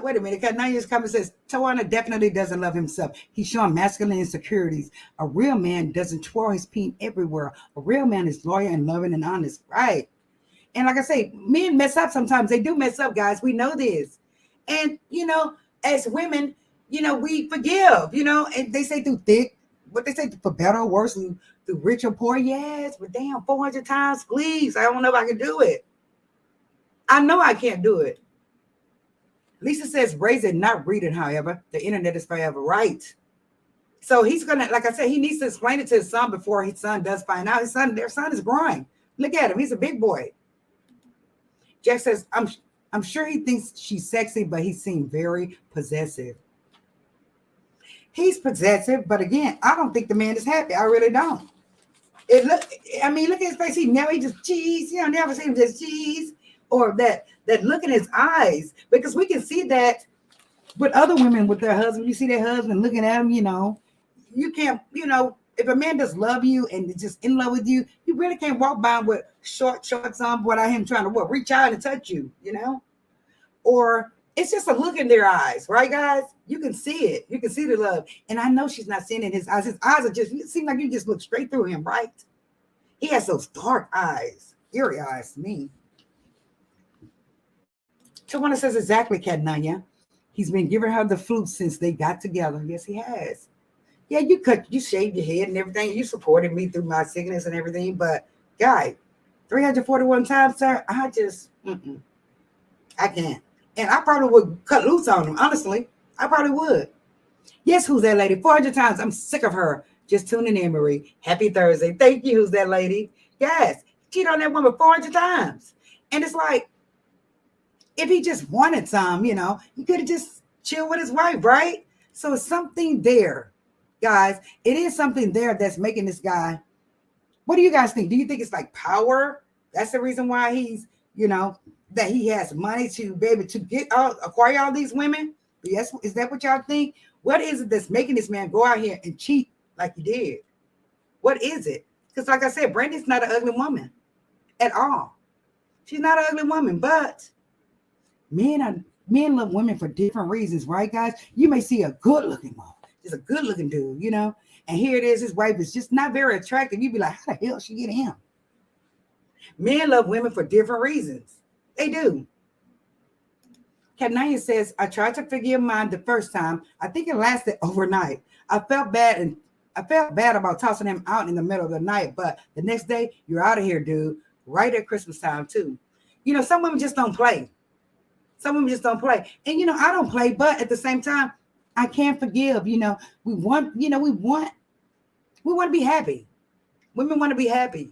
Wait a minute. Naya's comment says, Tawana definitely doesn't love himself. He's showing masculine insecurities. A real man doesn't twirl his peen everywhere. A real man is loyal and loving and honest. Right. And like I say, men mess up sometimes. They do mess up, guys. We know this. And, as women, we forgive, and they say through thick, what they say for better or worse, through rich or poor. Yes, but damn, 400 times, please. I don't know if I can do it. I know I can't do it. Lisa says, raise it, not read it, however. The internet is forever, right? So he's going to, like I said, he needs to explain it to his son before his son does find out. Their son is growing. Look at him. He's a big boy. Jack says, I'm sure he thinks she's sexy, but he seemed very possessive. He's possessive, but again, I don't think the man is happy. I really don't. Look at his face. He just cheese. Never seen him just cheese. Or that look in his eyes, because we can see that with other women with their husband. You see their husband looking at them, you can't, if a man does love you and is just in love with you, you really can't walk by with shorts on without him trying to reach out and touch you, or it's just a look in their eyes, right, guys? You can see it. You can see the love. And I know she's not seeing it in his eyes. His eyes are just, it seems like you just look straight through him, right? He has those dark eyes, eerie eyes to me. Tawana says exactly, Cadnanya. He's been giving her the flute since they got together. Yes, he has. Yeah, you shaved your head and everything. You supported me through my sickness and everything. But, guy, 341 times, sir, I can't. And I probably would cut loose on him, honestly. I probably would. Yes, who's that lady? 400 times. I'm sick of her. Just tuning in, Marie. Happy Thursday. Thank you, who's that lady? Yes. Cheat on that woman 400 times. And it's like, if he just wanted some, he could have just chilled with his wife, right? So it's something there, guys. It is something there that's making this guy. What do you guys think? Do you think it's like power? That's the reason why he's, that he has money to be able to acquire all these women? Yes, is that what y'all think? What is it that's making this man go out here and cheat like he did? What is it? Because like I said, Brandie's not an ugly woman at all. She's not an ugly woman, but men love women for different reasons, right, guys? You may see a good-looking woman, just a good-looking dude, and here it is, his wife is just not very attractive. You'd be like, how the hell she get him? Men love women for different reasons. They do. Katnaya says, I tried to forgive mine the first time. I think it lasted overnight. I felt bad about tossing him out in the middle of the night, but the next day, you're out of here, dude. Right at Christmas time, too. Some women just don't play. Some women just don't play. And, I don't play, but at the same time, I can't forgive. We want to be happy. Women want to be happy.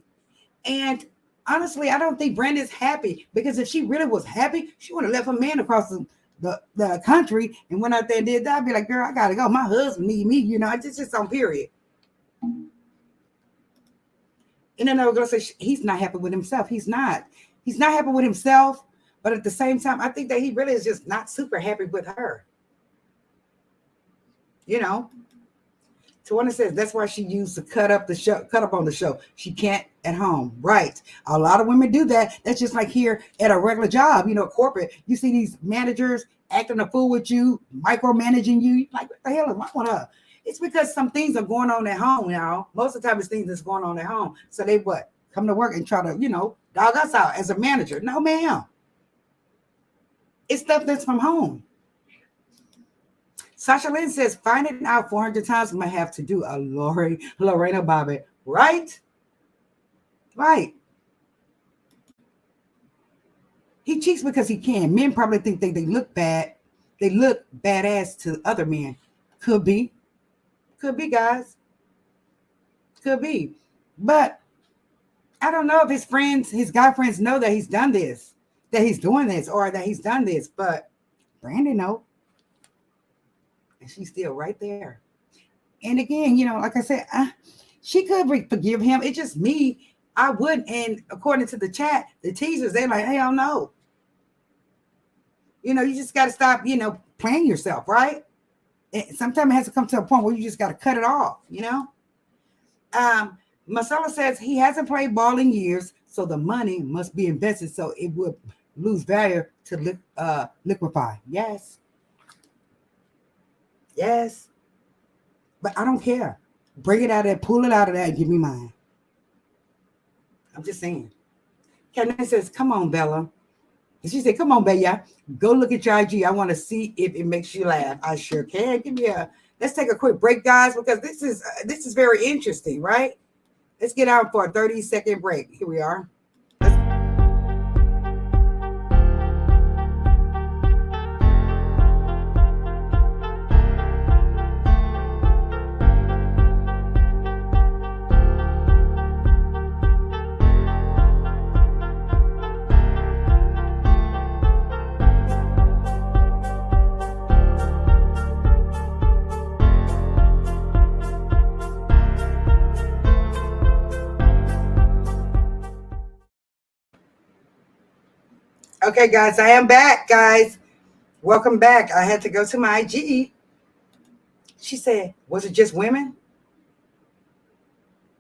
And honestly, I don't think Brandie's happy, because if she really was happy, she would have left her man across the country and went out there and did that. I'd be like, girl, I got to go. My husband need me. It's just on period. And then I was going to say, he's not happy with himself. He's not happy with himself. But at the same time, I think that he really is just not super happy with her. Tawana says that's why she used to cut up on the show. She can't at home. Right. A lot of women do that. That's just like here at a regular job, corporate. You see these managers acting a fool with you, micromanaging you. Like, what the hell is wrong with her? It's because some things are going on at home, y'all. Most of the time, it's things that's going on at home. So they what? Come to work and try to, dog us out as a manager. No, ma'am. It's stuff that's from home. Sasha Lynn says, finding out 400 times might have to do a Lorena Bobbitt. Right? Right. He cheats because he can. Men probably think they look bad. They look badass to other men. Could be. Could be, guys. Could be. But I don't know if his guy friends know that he's done this, that he's doing this, or that he's done this. But Brandie know. And she's still right there. And again, like I said, she could forgive him. It's just me. I wouldn't. And according to the chat, the teasers, they're like, hell no. You just got to stop, playing yourself, right? And sometimes it has to come to a point where you just got to cut it off, Marcella says he hasn't played ball in years, so the money must be invested so it would lose value to liquefy. Yes. Yes. But I don't care. Bring it out of there, pull it out of there, and give me mine. I'm just saying. Karen says, come on, Bella. And she said, come on, Bella. Go look at your IG. I want to see if it makes you laugh. I sure can. Let's take a quick break, guys, because this is very interesting, right? Let's get out for a 30-second break. Here we are. Okay, guys, I am back, guys. Welcome back. I had to go to my IG. She said, was it just women?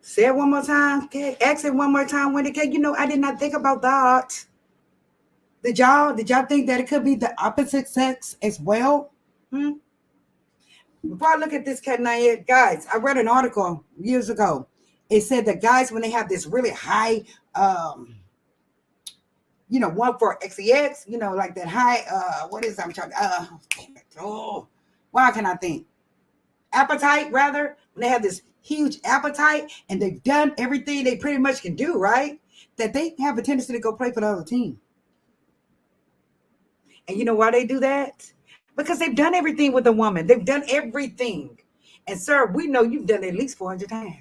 Say it one more time. Okay. Ask it one more time, Wendy K. I did not think about that. Did y'all think that it could be the opposite sex as well? Before I look at this, guys, I read an article years ago. It said that guys, when they have this really high one for XEX, like that high, what is I'm trying why can I think? Appetite, rather, when they have this huge appetite and they've done everything they pretty much can do, right? That they have a tendency to go play for the other team. And you know why they do that? Because they've done everything with a woman. They've done everything. And sir, we know you've done it at least 400 times.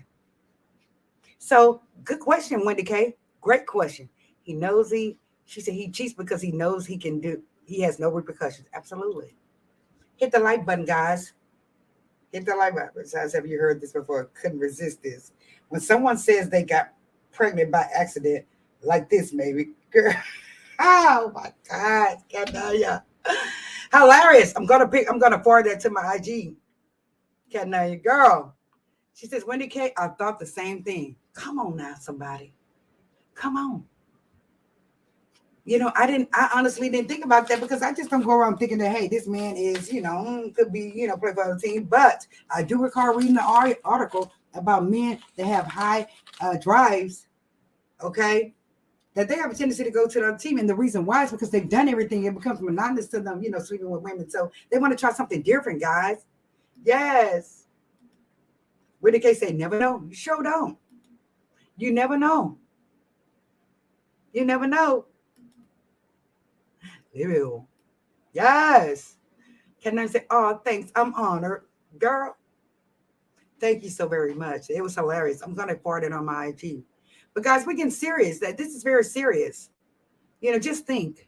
So good question, Wendy K. Great question. She said he cheats because he knows he has no repercussions. Absolutely. Hit the like button, guys. Hit the like button. Besides, have you heard this before? Couldn't resist this. When someone says they got pregnant by accident, like this, maybe. Girl. Oh my God. Canaya. Hilarious. I'm gonna forward that to my IG. Canaya girl. She says, Wendy K, I thought the same thing. Come on now, somebody. Come on. I honestly didn't think about that because I just don't go around thinking that, hey, this man is, could be, play for the team. But I do recall reading the article about men that have high drives, okay, that they have a tendency to go to the other team. And the reason why is because they've done everything. It becomes monotonous to them, sleeping with women. So they want to try something different, guys. Yes. Wendy K say, never know. You sure don't. You never know. You never know. Ew. Yes. Can I say, oh, thanks. I'm honored. Girl, thank you so very much. It was hilarious. I'm going to forward it on my IG. But guys, we're getting serious. That this is very serious. Just think.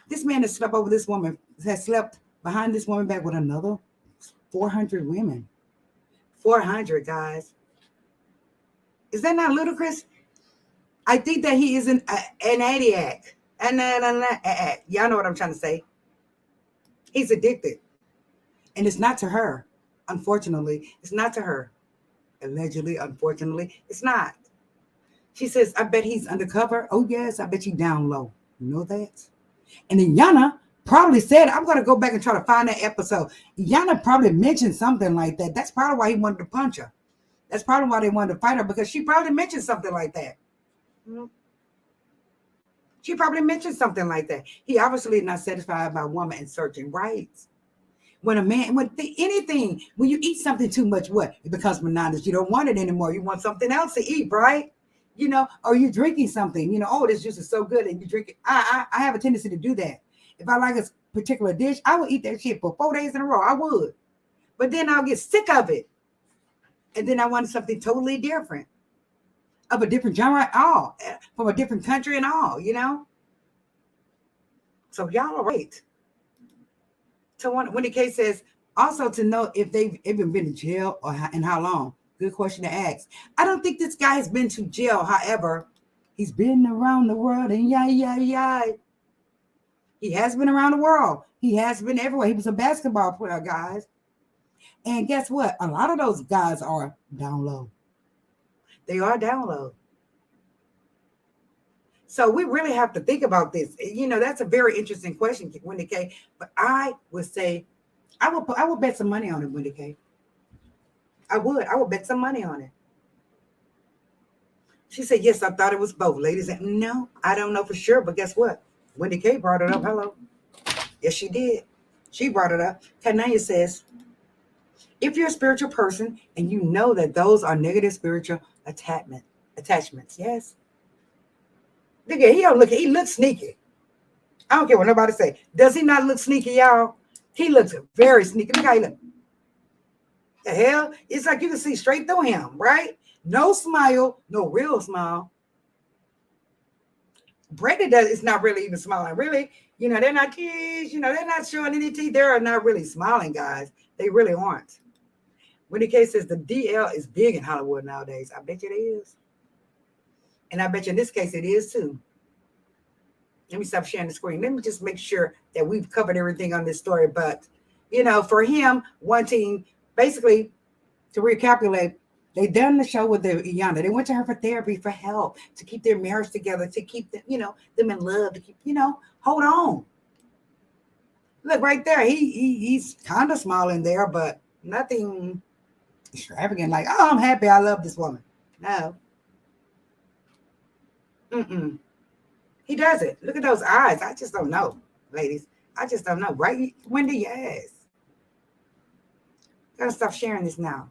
This man has slept over this woman, has slept behind this woman back with another 400 women. 400, guys. Is that not ludicrous? I think that he is an adiac. Y'all know what I'm trying to say. He's addicted. And it's not to her. Unfortunately, it's not to her. Allegedly, unfortunately, it's not. She says, I bet he's undercover. Oh, yes, I bet you down low. You know that? And then Yana probably said, I'm going to go back and try to find that episode. Yana probably mentioned something like that. That's probably why he wanted to punch her. That's probably why they wanted to fight her, because she probably mentioned something like that. She probably mentioned something like that. He obviously not satisfied by a woman and searching rights. When a man, anything, when you eat something too much, what? It becomes monotonous. You don't want it anymore. You want something else to eat, right? You know, or you're drinking something, you know, oh, this juice is so good, and you drink it. I have a tendency to do that. If I like a particular dish, I would eat that shit for 4 days in a row. I would. But then I'll get sick of it. And then I want something totally different. Of a different genre, all from a different country and all, you know. So y'all are right. So when the case says also to know if they've even been to jail or and how long. Good question to ask. I don't think this guy has been to jail. However, he's been around the world and yeah. He has been around the world. He has been everywhere. He was a basketball player, guys. And guess what? A lot of those guys are down low. They are down low. So we really have to think about this. You know, that's a very interesting question, Wendy K. But I would say, I would bet some money on it, Wendy K. I would bet some money on it. She said, yes, I thought it was both. Ladies, no, I don't know for sure. But guess what? Wendy K brought it up. Hello. Yes, she did. She brought it up. Kanaya says, if you're a spiritual person and you know that those are negative spiritual attachments, yes. Look at he looks sneaky. I don't care what nobody say. Does he not look sneaky, y'all? He looks very sneaky. Look how he looks. The hell? It's like you can see straight through him, right? No smile, no real smile. Brandie is not really even smiling. Really, you know, they're not kids, you know, they're not showing any teeth. They're not really smiling, guys. They really aren't. When the case says the DL is big in Hollywood nowadays, I bet you it is. And I bet you in this case it is too. Let me stop sharing the screen. Let me just make sure that we've covered everything on this story. But, you know, for him wanting basically to recalculate, they done the show with Iyanla. They went to her for therapy, for help, to keep their marriage together, to keep them, you know, them in love, to keep, you know, hold on. Look right there. He's kind of smiling there, but nothing extravagant. Like, oh, I'm happy. I love this woman. No. He does it. Look at those eyes. I just don't know, ladies. I just don't know. Right, Wendy? Yes. Gotta stop sharing this now.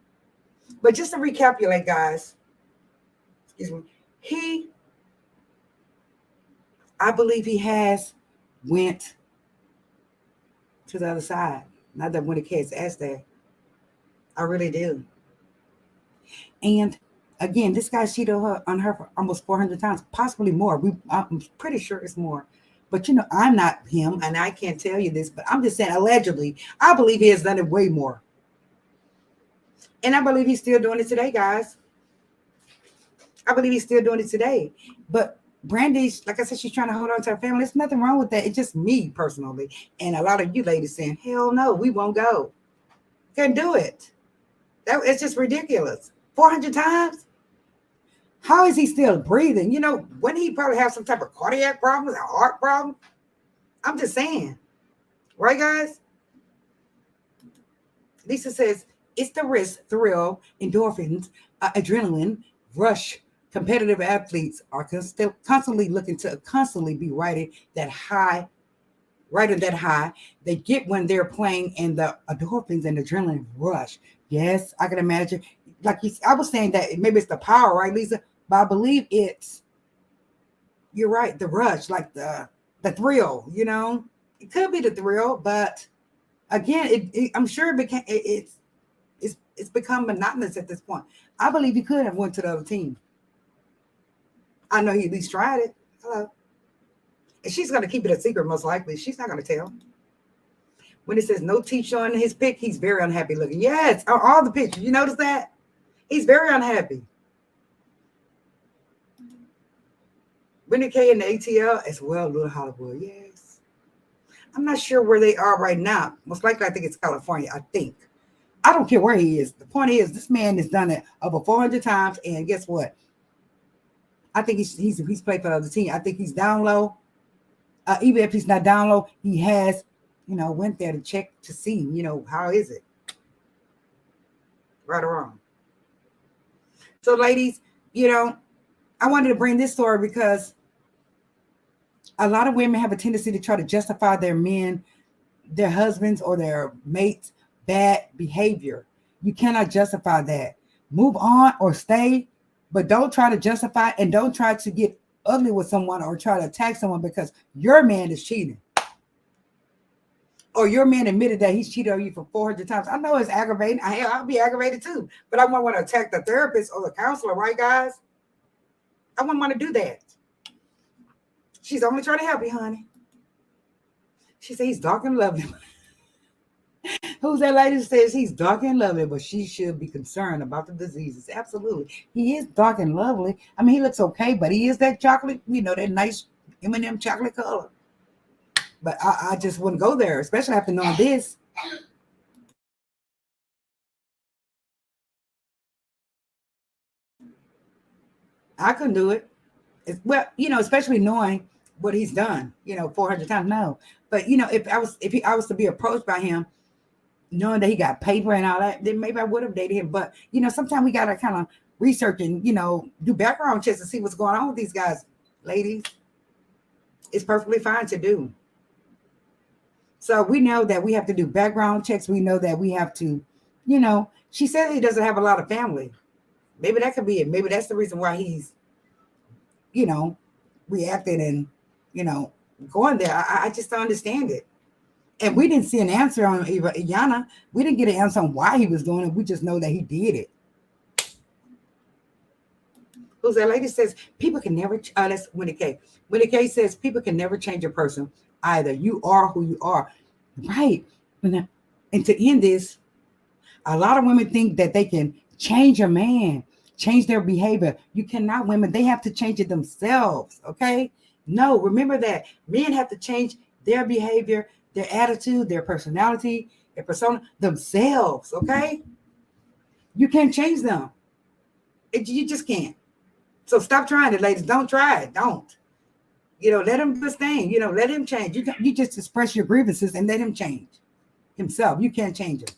But just to recapitulate, guys, excuse me, I believe he has went to the other side. Not that when the kids asked that. I really do. And again, this guy cheated on her for almost 400 times, possibly more. I'm pretty sure it's more. But, you know, I'm not him, and I can't tell you this, but I'm just saying, allegedly, I believe he has done it way more. And I believe he's still doing it today, guys. I believe he's still doing it today. But Brandie, like I said, she's trying to hold on to her family. There's nothing wrong with that. It's just me personally. And a lot of you ladies saying, hell no, we won't go. Can't do it. It's just ridiculous. 400 times? How is he still breathing? You know, wouldn't he probably have some type of cardiac problems, a heart problem? I'm just saying. Right, guys? Lisa says, it's the risk, thrill, endorphins, adrenaline, rush. Competitive athletes are constantly looking to constantly be riding that high. They get when they're playing, and the endorphins and adrenaline rush. Yes, I can imagine. Like I was saying that maybe it's the power, right, Lisa? But I believe you're right, the rush, like the thrill, you know? It could be the thrill, but again, I'm sure it's become monotonous at this point. I believe he could have went to the other team. I know he at least tried it. Hello. And she's going to keep it a secret, most likely. She's not going to tell. When it says no teeth showing his pic, he's very unhappy looking. Yes, all the pictures. You notice that? He's very unhappy. Brandie K and the ATL as well, Little Hollywood. Yes. I'm not sure where they are right now. Most likely, I think it's California. I think. I don't care where he is. The point is, this man has done it over 400 times, and guess what? I think he's played for the other team. I think he's down low. Even if he's not down low, he has, went there to check to see, how is it? Right or wrong. So, ladies, I wanted to bring this story because a lot of women have a tendency to try to justify their men, their husbands, or their mates' bad behavior. You cannot justify that. Move on or stay, but don't try to justify and don't try to get ugly with someone or try to attack someone because your man is cheating. Or your man admitted that he's cheated on you for 400 times. I know it's aggravating. I'll be aggravated too. But I wouldn't want to attack the therapist or the counselor, right, guys? I wouldn't want to do that. She's only trying to help you, honey. She said he's dark and lovely. Who's that lady who says he's dark and lovely, but she should be concerned about the diseases? Absolutely. He is dark and lovely. I mean, he looks okay, but he is that chocolate, that nice M&M chocolate color. But I just wouldn't go there, especially after knowing this. I couldn't do it. Well, especially knowing what he's done, 400 times. No. But, if I was to be approached by him, knowing that he got paper and all that, then maybe I would have dated him. But, sometimes we got to kind of research and, do background checks to see what's going on with these guys. Ladies, it's perfectly fine to do. So we know that we have to do background checks. We know that we have to, she said he doesn't have a lot of family. Maybe that could be it. Maybe that's the reason why he's, reacting and, going there. I just don't understand it. And we didn't see an answer on Iyanla. We didn't get an answer on why he was doing it. We just know that he did it. Who's that lady says, people can never, that's Winnie K. Winnie K says, people can never change a person either. You are who you are. Right. And to end this, a lot of women think that they can change a man, change their behavior. You cannot, women. They have to change it themselves. Okay. No, remember that men have to change their behavior, their attitude, their personality, their persona themselves. Okay. You can't change them. You just can't. So stop trying it, ladies. Don't try it. Don't. Let him do his thing. Let him change. You just express your grievances and let him change himself. You can't change him.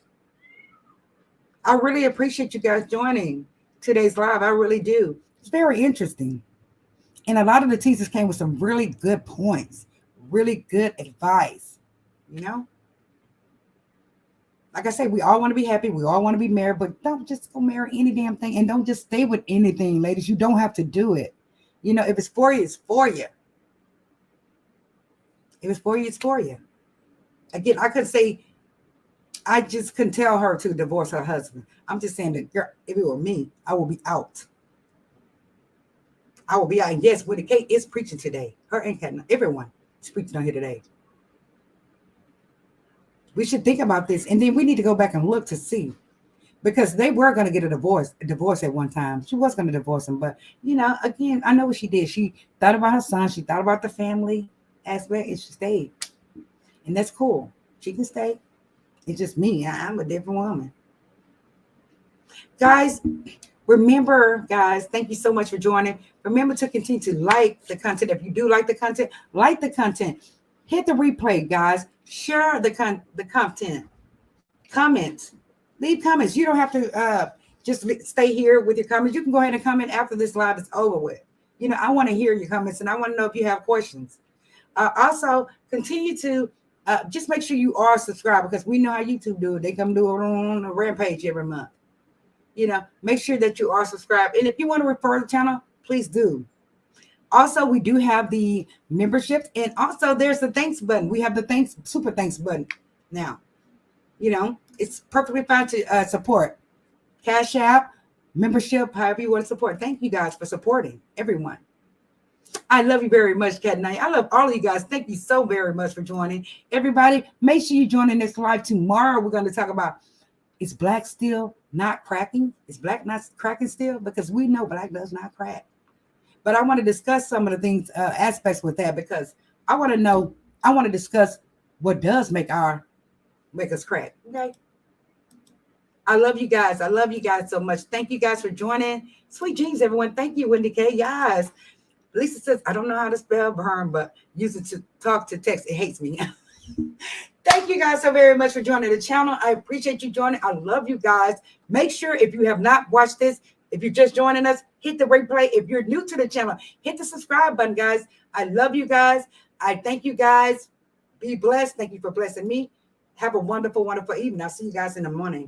I really appreciate you guys joining today's live. I really do. It's very interesting. And a lot of the teasers came with some really good points, really good advice. Like I say, we all want to be happy. We all want to be married, but don't just go marry any damn thing. And don't just stay with anything, ladies. You don't have to do it. If it's for you, it's for you. If it's for you, it's for you. Again, I could say, I just couldn't tell her to divorce her husband. I'm just saying that, girl, if it were me, I will be out. I will be out. And yes, Winnie Kate is preaching today. Her and Kat, everyone is preaching on here today. We should think about this. And then we need to go back and look to see. Because they were going to get a divorce at one time. She was going to divorce him. But, again, I know what she did. She thought about her son. She thought about the family aspect. And she stayed. And that's cool. She can stay. It's just me. I'm a different woman. Guys, remember, thank you so much for joining. Remember to continue to like the content. If you do like the content, like the content. Hit the replay, guys. Share the content. Comment. Leave comments. You don't have to just stay here with your comments. You can go ahead and comment after this live is over with. I want to hear your comments, and I want to know if you have questions. Also, continue to just make sure you are subscribed, because we know how YouTube do it. They come do it on a rampage every month. Make sure that you are subscribed. And if you want to refer the channel, please do. Also, we do have the memberships, and also there's the thanks button. We have the super thanks button now. It's perfectly fine to support. Cash App, membership, however you want to support. Thank you guys for supporting everyone. I love you very much, Cat Night. I love all of you guys. Thank you so very much for joining. Everybody, make sure you join the next live tomorrow. We're going to talk about, is black still not cracking? Is black not cracking still? Because we know black does not crack. But I want to discuss some of the things, aspects with that, because I want to discuss what does make us crack. Okay. I love you guys. I love you guys so much. Thank you guys for joining. Sweet dreams, everyone. Thank you, Wendy K. Guys. Lisa says, I don't know how to spell burn, but use it to talk to text. It hates me. Thank you guys so very much for joining the channel. I appreciate you joining. I love you guys. Make sure if you have not watched this, if you're just joining us, hit the replay. If you're new to the channel, hit the subscribe button, guys. I love you guys. I thank you guys. Be blessed. Thank you for blessing me. Have a wonderful, wonderful evening. I'll see you guys in the morning.